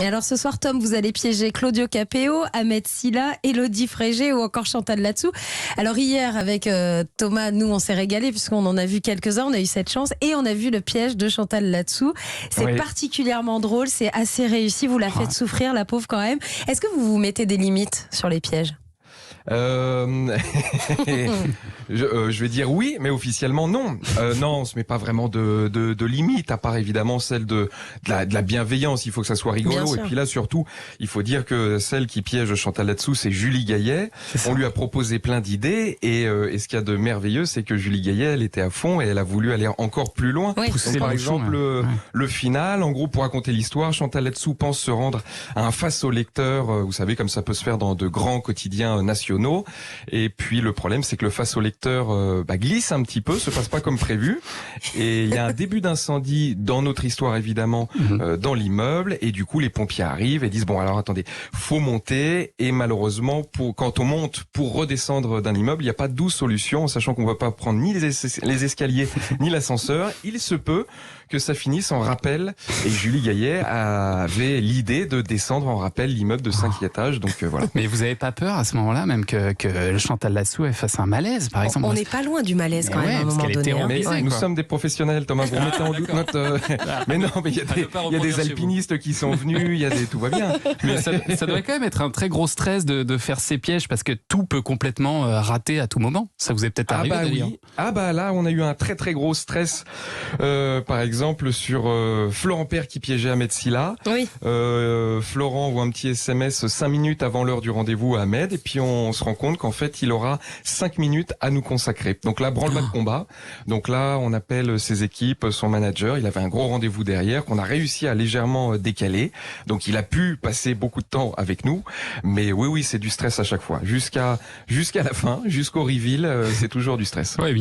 Et alors ce soir, Tom, vous allez piéger Claudio Capéo, Ahmed Silla, Élodie Frégé ou encore Chantal Latsou. Alors hier, avec Thomas, nous, on s'est régalé puisqu'on en a vu quelques-uns, on a eu cette chance et on a vu le piège de Chantal Latsou. C'est particulièrement drôle, c'est assez réussi, vous la faites souffrir, la pauvre quand même. Est-ce que vous vous mettez des limites sur les pièges ? Je vais dire oui, mais officiellement non. Non, on se met pas vraiment de limites, à part évidemment celle de la bienveillance. Il faut que ça soit rigolo. Et puis là, surtout, il faut dire que celle qui piège Chantal Latsou, c'est Julie Gaillet. On lui a proposé plein d'idées et ce qu'il y a de merveilleux, c'est que Julie Gaillet, elle était à fond et elle a voulu aller encore plus loin. Oui. Donc, par exemple, le final, en gros, pour raconter l'histoire, Chantal Latsou pense se rendre à un face au lecteur. Vous savez, comme ça peut se faire dans de grands quotidiens nationaux. Et puis le problème, c'est que le face au lecteur glisse un petit peu, se passe pas comme prévu. Et il y a un début d'incendie dans notre histoire évidemment, dans l'immeuble. Et du coup, les pompiers arrivent et disent bon alors attendez, faut monter. Et malheureusement, quand on monte pour redescendre d'un immeuble, il n'y a pas de douce solution, en sachant qu'on va pas prendre ni les escaliers ni l'ascenseur. Il se peut que ça finisse en rappel. Et Julie Gaillet avait l'idée de descendre en rappel l'immeuble de 5 étages. Donc voilà. Mais vous avez pas peur à ce moment-là, même que Chantal Latsou elle fasse un malaise, par exemple? On n'est pas loin du malaise quand même à un moment donné. Mais nous sommes des professionnels, Thomas. Vous mettez en doute notre. Mais non, mais il y a des alpinistes qui sont venus. Tout va bien. Mais ça devrait quand même être un très gros stress de faire ces pièges parce que tout peut complètement rater à tout moment. Ça vous est peut-être arrivé d'ailleurs. Oui. Là, on a eu un très très gros stress. Par exemple sur Florent Père qui piégeait Ahmed Silla. Oui. Florent envoie un petit SMS 5 minutes avant l'heure du rendez-vous à Ahmed et puis on se rend compte qu'en fait il aura 5 minutes à nous consacrer. Donc là, branle-bas de combat. Donc là, on appelle ses équipes, son manager. Il avait un gros rendez-vous derrière qu'on a réussi à légèrement décaler. Donc il a pu passer beaucoup de temps avec nous. Mais oui, c'est du stress à chaque fois. Jusqu'à la fin, jusqu'au reveal, c'est toujours du stress. Ouais,